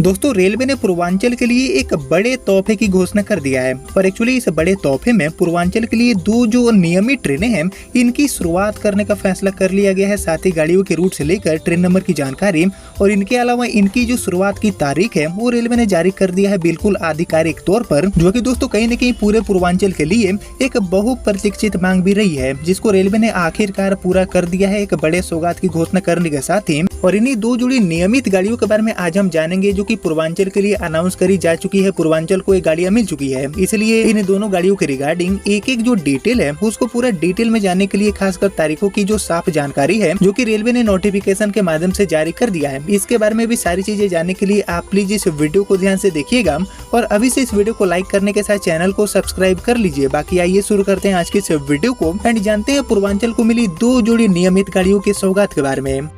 दोस्तों रेलवे ने पूर्वांचल के लिए एक बड़े तोहफे की घोषणा कर दिया है और एक्चुअली इस बड़े तोहफे में पूर्वांचल के लिए 2 जो नियमित ट्रेनें हैं इनकी शुरुआत करने का फैसला कर लिया गया है। साथ ही गाड़ियों के रूट से लेकर ट्रेन नंबर की जानकारी और इनके अलावा इनकी जो शुरुआत की तारीख है वो रेलवे ने जारी कर दिया है बिल्कुल आधिकारिक तौर पर, जो कि दोस्तों कहीं न कहीं पूरे पूर्वांचल के लिए एक बहुप्रतीक्षित मांग भी रही है, जिसको रेलवे ने आखिरकार पूरा कर दिया है एक बड़े सौगात की घोषणा करने के साथ ही। और इन्हीं 2 जुड़ी नियमित गाड़ियों के बारे में आज हम जानेंगे जो कि पूर्वांचल के लिए अनाउंस करी जा चुकी है। पूर्वांचल को ये गाड़ियां मिल चुकी है, इसलिए इन दोनों गाड़ियों के रिगार्डिंग एक जो डिटेल है उसको पूरा डिटेल में जानने के लिए खासकर तारीखों की जो साफ जानकारी है जो कि रेलवे ने नोटिफिकेशन के माध्यम से जारी कर दिया है, इसके बारे में भी सारी चीजें जानने के लिए आप प्लीज इस वीडियो को ध्यान से देखिएगा और अभी से इस वीडियो को लाइक करने के साथ चैनल को सब्सक्राइब कर लीजिए। बाकी आइए शुरू करते हैं आज के इस वीडियो को एंड जानते हैं पूर्वांचल को मिली 2 जोड़ी नियमित गाड़ियों की सौगात के बारे में।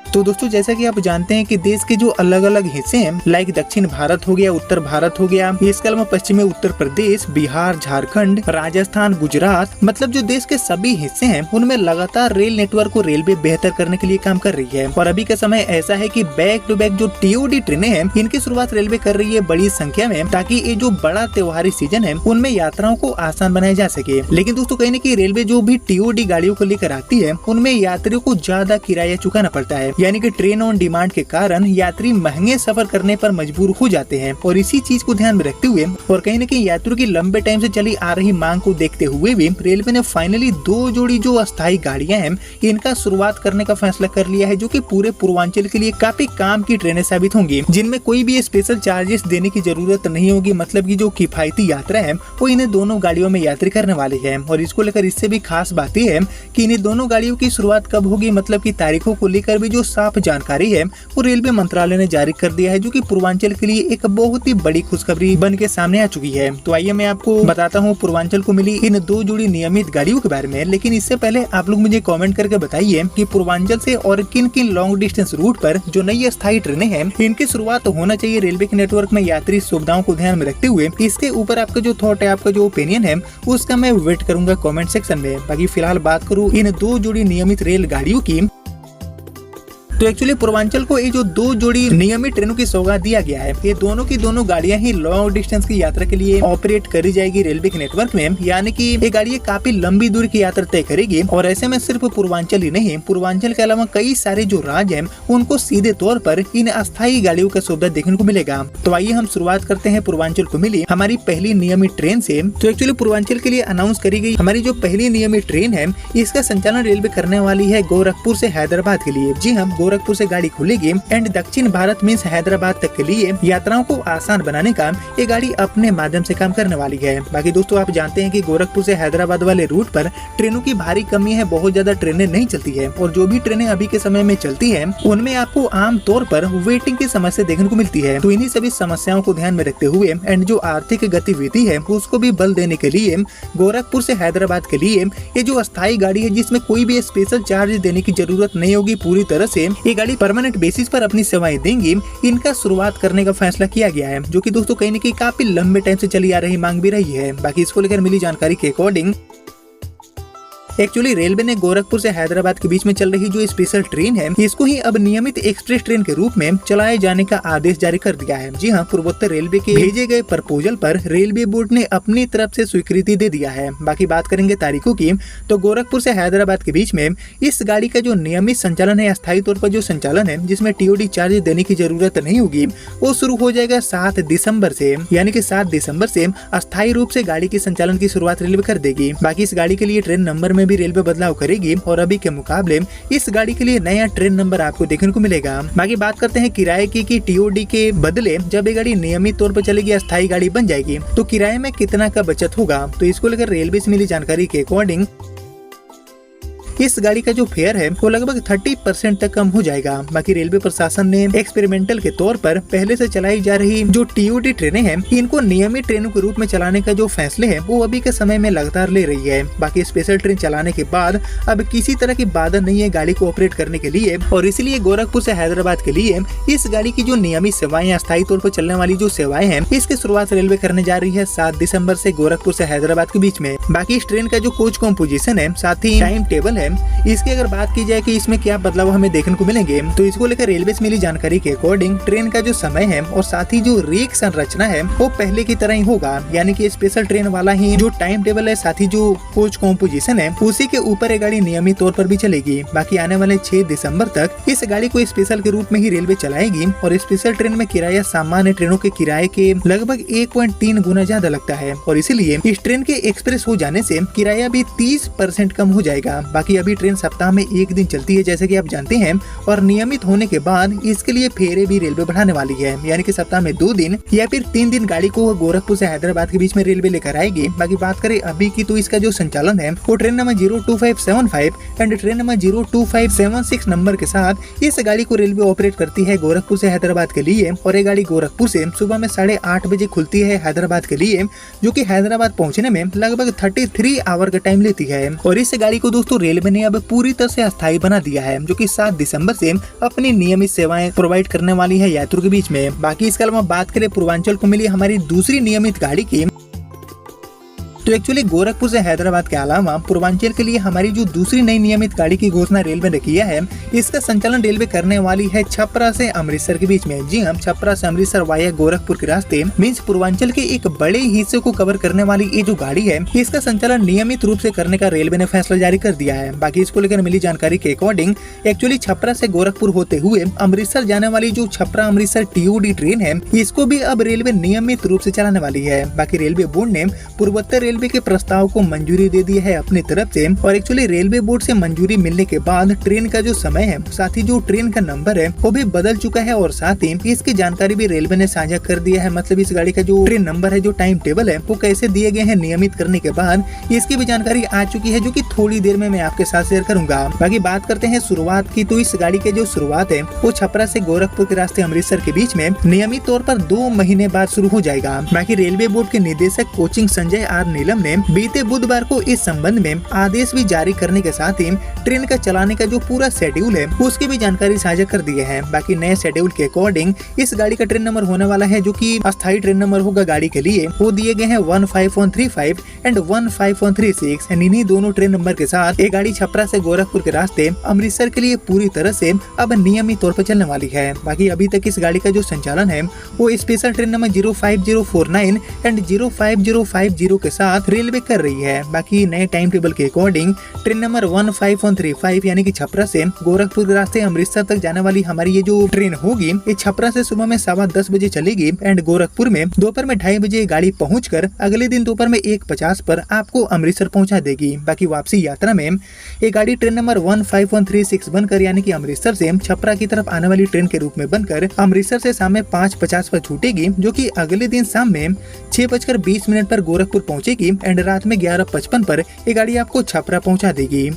तो दोस्तों जैसा कि आप जानते हैं कि देश के जो अलग अलग हिस्से हैं लाइक दक्षिण भारत हो गया, उत्तर भारत हो गया, इसके अलावा पश्चिमी उत्तर प्रदेश, बिहार, झारखंड, राजस्थान, गुजरात, मतलब जो देश के सभी हिस्से हैं उनमें लगातार रेल नेटवर्क को रेलवे बेहतर करने के लिए काम कर रही है। और अभी का समय ऐसा है कि बैक टू बैक जो टीओडी ट्रेनें हैं इनकी शुरुआत रेलवे कर रही है बड़ी संख्या में, ताकि ये जो बड़ा त्योहारी सीजन है उनमें यात्राओं को आसान बनाया जा सके। लेकिन दोस्तों कहीं न कहीं रेलवे जो भी टीओडी गाड़ियों को लेकर आती है उनमें यात्रियों को ज्यादा किराया चुकाना पड़ता है, यानी कि ट्रेन ऑन डिमांड के कारण यात्री महंगे सफर करने पर मजबूर हो जाते हैं। और इसी चीज को ध्यान में रखते हुए और कहीं न कहीं यात्रियों की लंबे टाइम से चली आ रही मांग को देखते हुए भी रेलवे ने फाइनली 2 जोड़ी जो अस्थायी गाड़ियां हैं इनका शुरुआत करने का फैसला कर लिया है, जो कि पूरे पूर्वांचल के लिए काफी काम की ट्रेनें साबित होंगी, जिनमें कोई भी स्पेशल चार्जेस देने की जरूरत नहीं होगी। मतलब की जो किफायती यात्रा है वो इन्हें दोनों गाड़ियों में यात्री करने वाली है। और इसको लेकर इससे भी खास बात यह है कि इन्हें दोनों गाड़ियों की शुरुआत कब होगी, मतलब की तारीखों को लेकर भी जो साफ जानकारी है वो रेलवे मंत्रालय ने जारी कर दिया है, जो कि पूर्वांचल के लिए एक बहुत ही बड़ी खुशखबरी बन के सामने आ चुकी है। तो आइए मैं आपको बताता हूँ पूर्वांचल को मिली इन 2 जोड़ी नियमित गाड़ियों के बारे में। लेकिन इससे पहले आप लोग मुझे कमेंट करके बताइए कि पूर्वांचल से और किन किन लॉन्ग डिस्टेंस रूट पर जो नई अस्थायी ट्रेनें हैं इनकी शुरुआत होना चाहिए रेलवे के नेटवर्क में यात्री सुविधाओं को ध्यान में रखते हुए। इसके ऊपर आपका जो थॉट है, आपका जो ओपिनियन है उसका मैं वेट करूंगा कमेंट सेक्शन में। बाकी फिलहाल बात करूँ इन 2 जोड़ी नियमित रेल गाड़ियों की, तो एक्चुअली पूर्वांचल को ये जो 2 जोड़ी नियमित ट्रेनों की सौगात दिया गया है, ये दोनों की दोनों गाड़ियां ही लॉन्ग डिस्टेंस की यात्रा के लिए ऑपरेट करी जाएगी रेलवे के नेटवर्क में, यानी कि ये गाड़ियां काफी लंबी दूरी की यात्रा तय करेगी। और ऐसे में सिर्फ पूर्वांचल ही नहीं, पूर्वांचल के अलावा कई सारे जो राज्य हैं उनको सीधे तौर पर इन अस्थायी गाड़ियों का सुविधा देखने को मिलेगा। तो आइए हम शुरुआत करते हैं पूर्वांचल को मिली हमारी पहली नियमित ट्रेन से। तो एक्चुअली पूर्वांचल के लिए अनाउंस करी गई हमारी जो पहली नियमित ट्रेन है इसका संचालन रेलवे करने वाली है गोरखपुर से हैदराबाद के लिए। जी हाँ, गोरखपुर से गाड़ी खुलेगी एंड दक्षिण भारत में हैदराबाद तक के लिए यात्राओं को आसान बनाने का ये गाड़ी अपने माध्यम से काम करने वाली है। बाकी दोस्तों आप जानते हैं कि गोरखपुर से हैदराबाद वाले रूट पर ट्रेनों की भारी कमी है, बहुत ज्यादा ट्रेनें नहीं चलती है और जो भी ट्रेनें अभी के समय में चलती है उनमें आपको आम तौर पर वेटिंग की समस्या देखने को मिलती है। तो इन्हीं सभी समस्याओं को ध्यान में रखते हुए एंड जो आर्थिक गतिविधि है उसको भी बल देने के लिए गोरखपुर से हैदराबाद के लिए ये जो अस्थायी गाड़ी है जिसमें कोई भी स्पेशल चार्ज देने की जरूरत नहीं होगी, पूरी तरह से ये गाड़ी परमानेंट बेसिस पर अपनी सेवाएं देंगी, इनका शुरुआत करने का फैसला किया गया है, जो कि दोस्तों कहीं न कहीं काफी लंबे टाइम से चली आ रही मांग भी रही है। बाकी इसको लेकर मिली जानकारी के अकॉर्डिंग एक्चुअली रेलवे ने गोरखपुर से हैदराबाद के बीच में चल रही जो स्पेशल ट्रेन है इसको ही अब नियमित एक्सप्रेस ट्रेन के रूप में चलाए जाने का आदेश जारी कर दिया है। जी हाँ, पूर्वोत्तर रेलवे के भेजे गए प्रपोजल पर रेलवे बोर्ड ने अपनी तरफ से स्वीकृति दे दिया है। बाकी बात करेंगे तारीखों की, तो गोरखपुर से हैदराबाद के बीच में इस गाड़ी का जो नियमित संचालन है, अस्थायी तौर पर जो संचालन है जिसमें टीओडी चार्ज देने की जरूरत नहीं होगी, वो शुरू हो जाएगा 7 दिसंबर से, यानी कि 7 दिसंबर से अस्थायी रूप से गाड़ी के संचालन की शुरुआत रेलवे कर देगी। बाकी इस गाड़ी के लिए ट्रेन नंबर में भी रेलवे बदलाव करेगी और अभी के मुकाबले इस गाड़ी के लिए नया ट्रेन नंबर आपको देखने को मिलेगा। बाकी बात करते हैं किराए की कि टीओडी के बदले जब ये गाड़ी नियमित तौर पर चलेगी, अस्थायी गाड़ी बन जाएगी, तो किराए में कितना का बचत होगा। तो इसको लेकर रेलवे से मिली जानकारी के अकॉर्डिंग इस गाड़ी का जो फेयर है वो लगभग 30% तक कम हो जाएगा। बाकी रेलवे प्रशासन ने एक्सपेरिमेंटल के तौर पर पहले से चलाई जा रही जो टीओडी ट्रेनें हैं इनको नियमित ट्रेनों के रूप में चलाने का जो फैसले है वो अभी के समय में लगातार ले रही है। बाकी स्पेशल ट्रेन चलाने के बाद अब किसी तरह की बाधा नहीं है गाड़ी को ऑपरेट करने के लिए, और इसलिए गोरखपुर से हैदराबाद के लिए इस गाड़ी की जो नियमित सेवाएं, अस्थायी तौर पर चलने वाली जो सेवाएं हैं, इसकी शुरुआत रेलवे करने जा रही है 7 दिसंबर से गोरखपुर से हैदराबाद के बीच में। बाकी इस ट्रेन का जो कोच कॉम्पोजिशन है, साथ ही टाइम टेबल है, है। इसकी अगर बात की जाए कि इसमें क्या बदलाव हमें देखने को मिलेंगे, तो इसको लेकर रेलवे से मिली जानकारी के अकॉर्डिंग ट्रेन का जो समय है और साथ ही जो रेक संरचना है वो पहले की तरह ही होगा, यानी कि स्पेशल ट्रेन वाला ही जो टाइम टेबल है, साथ ही जो कोच कॉम्पोजिशन है उसी के ऊपर ये गाड़ी नियमित तौर पर भी चलेगी। बाकी आने वाले 6 दिसंबर तक इस गाड़ी को स्पेशल के रूप में ही रेलवे चलाएगी और स्पेशल ट्रेन में किराया सामान्य ट्रेनों के किराए के लगभग 1.3 गुना ज्यादा लगता है और इसीलिए इस ट्रेन के एक्सप्रेस हो जाने से किराया भी 30% कम हो जाएगा। बाकी अभी ट्रेन सप्ताह में 1 दिन चलती है जैसे कि आप जानते हैं, और नियमित होने के बाद इसके लिए फेरे भी रेलवे बढ़ाने वाली है, यानी कि सप्ताह में 2 दिन या फिर 3 दिन गाड़ी को गोरखपुर से हैदराबाद के बीच में रेलवे लेकर आएगी। बाकी बात करें अभी की, तो इसका जो संचालन है वो train number 02575 and train number 02576 number के साथ इस गाड़ी को रेलवे ऑपरेट करती है गोरखपुर से हैदराबाद के लिए। और ये गाड़ी गोरखपुर से सुबह में 8:30 बजे खुलती है हैदराबाद के लिए, जो कि हैदराबाद पहुंचने में लगभग 33 आवर का टाइम लेती है। और इस गाड़ी को दोस्तों रेलवे ने अब पूरी तरह से अस्थायी बना दिया है, जो कि 7 दिसंबर से अपनी नियमित सेवाएं प्रोवाइड करने वाली है यात्रियों के बीच में। बाकी इसके अलावा बात करें पूर्वांचल को मिली हमारी दूसरी नियमित गाड़ी की, तो एक्चुअली गोरखपुर से हैदराबाद के अलावा पूर्वांचल के लिए हमारी जो दूसरी नई नियमित गाड़ी की घोषणा रेलवे ने किया है, इसका संचालन रेलवे करने वाली है छपरा से अमृतसर के बीच में। जी हम छपरा से अमृतसर वाया गोरखपुर के रास्ते मीन्स पूर्वांचल के एक बड़े हिस्से को कवर करने वाली ये जो गाड़ी है, इसका संचालन नियमित रूप से करने का रेलवे ने फैसला जारी कर दिया है। बाकी इसको लेकर मिली जानकारी के अकॉर्डिंग एक्चुअली छपरा से गोरखपुर होते हुए अमृतसर जाने वाली जो छपरा अमृतसर TOD ट्रेन है, इसको भी अब रेलवे नियमित रूप से चलाने वाली है। बाकी रेलवे बोर्ड ने पूर्वोत्तर रेलवे के प्रस्ताव को मंजूरी दे दी है अपनी तरफ से, और एक्चुअली रेलवे बोर्ड से मंजूरी मिलने के बाद ट्रेन का जो समय है, साथ ही जो ट्रेन का नंबर है वो भी बदल चुका है और साथ ही इसकी जानकारी भी रेलवे ने साझा कर दिया है। मतलब इस गाड़ी का जो ट्रेन नंबर है, जो टाइम टेबल है वो कैसे दिए गए हैं नियमित करने के बाद इसकी भी जानकारी आ चुकी है, जो कि थोड़ी देर में मैं आपके साथ शेयर करूंगा। बाकी बात करते हैं शुरुआत की, तो इस गाड़ी की जो शुरुआत है वो छपरा से गोरखपुर के रास्ते अमृतसर के बीच में नियमित तौर पर 2 महीने बाद शुरू हो जाएगा। बाकी रेलवे बोर्ड के निदेशक कोचिंग संजय R नीलम ने बीते बुधवार को इस संबंध में आदेश भी जारी करने के साथ ही ट्रेन का चलाने का जो पूरा शेड्यूल है उसकी भी जानकारी साझा कर दी है। बाकी नए शेड्यूल के अकॉर्डिंग इस गाड़ी का ट्रेन नंबर होने वाला है, जो कि अस्थायी ट्रेन नंबर होगा गाड़ी के लिए, वो दिए गए हैं 15135 एंड 15136। इन्हीं दोनों ट्रेन नंबर के साथ ये गाड़ी छपरा से गोरखपुर के रास्ते अमृतसर के लिए पूरी तरह से अब नियमित तौर पर चलने वाली है। बाकी अभी तक इस गाड़ी का जो संचालन है वो स्पेशल ट्रेन नंबर 05049 एंड 05050 के साथ रेलवे कर रही है। बाकी नए टाइम टेबल के अकॉर्डिंग ट्रेन नंबर 15135 यानी कि छपरा से गोरखपुर के रास्ते अमृतसर तक जाने वाली हमारी ये जो ट्रेन होगी, ये छपरा से सुबह में 10:15 बजे चलेगी एंड गोरखपुर में दोपहर में 2:30 बजे गाड़ी पहुंचकर अगले दिन दोपहर में 1:50 पर आपको अमृतसर पहुंचा देगी। बाकी वापसी यात्रा में ये गाड़ी ट्रेन नंबर 15136 बनकर, यानी कि अमृतसर से छपरा की तरफ आने वाली ट्रेन के रूप में बनकर अमृतसर से शाम में 5:50 पर छूटेगी, जो कि अगले दिन शाम में 6:20 पर गोरखपुर पहुंचेगी एंड रात में 11:55 पर ये गाड़ी आपको छपरा पहुंचा देगी।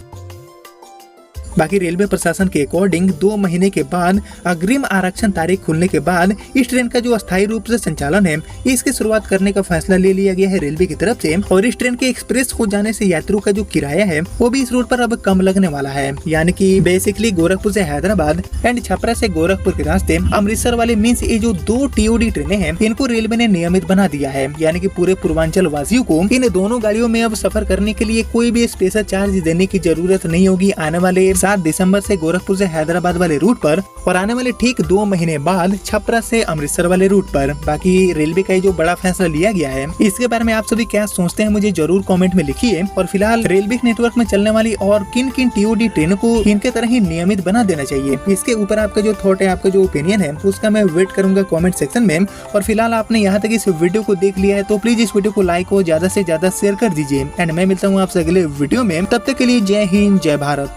बाकी रेलवे प्रशासन के अकॉर्डिंग 2 महीने के बाद अग्रिम आरक्षण तारीख खुलने के बाद इस ट्रेन का जो अस्थायी रूप से संचालन है इसकी शुरुआत करने का फैसला ले लिया गया है रेलवे की तरफ से। और इस ट्रेन के एक्सप्रेस हो जाने से यात्रियों का जो किराया है वो भी इस रूट पर अब कम लगने वाला है, यानी कि बेसिकली गोरखपुर से हैदराबाद एंड छपरा से गोरखपुर के रास्ते अमृतसर वाले मीन्स ये जो 2 TOD ट्रेनें हैं इनको रेलवे ने नियमित बना दिया है, यानी कि पूरे पूर्वांचल वासियों को इन दोनों गाड़ियों में अब सफर करने के लिए कोई भी स्पेशल चार्ज देने की जरूरत नहीं होगी आने वाले 7 दिसंबर से गोरखपुर से हैदराबाद वाले रूट पर और आने वाले ठीक 2 महीने बाद छपरा से अमृतसर वाले रूट पर। बाकी रेलवे का जो बड़ा फैसला लिया गया है इसके बारे में आप सभी क्या सोचते हैं मुझे जरूर कमेंट में लिखिए। और फिलहाल रेलवे नेटवर्क में चलने वाली और किन किन TOD ट्रेनों को इनके तरह ही नियमित बना देना चाहिए, इसके ऊपर आपका जो थॉट है, आपका जो ओपिनियन है उसका मैं वेट करूंगा कमेंट सेक्शन में। और फिलहाल आपने यहाँ तक इस वीडियो को देख लिया है तो प्लीज इस वीडियो को लाइक और ज्यादा से ज्यादा शेयर कर दीजिए एंड मैं मिलता हूँ आपसे अगले वीडियो में। तब तक के लिए जय हिंद, जय भारत।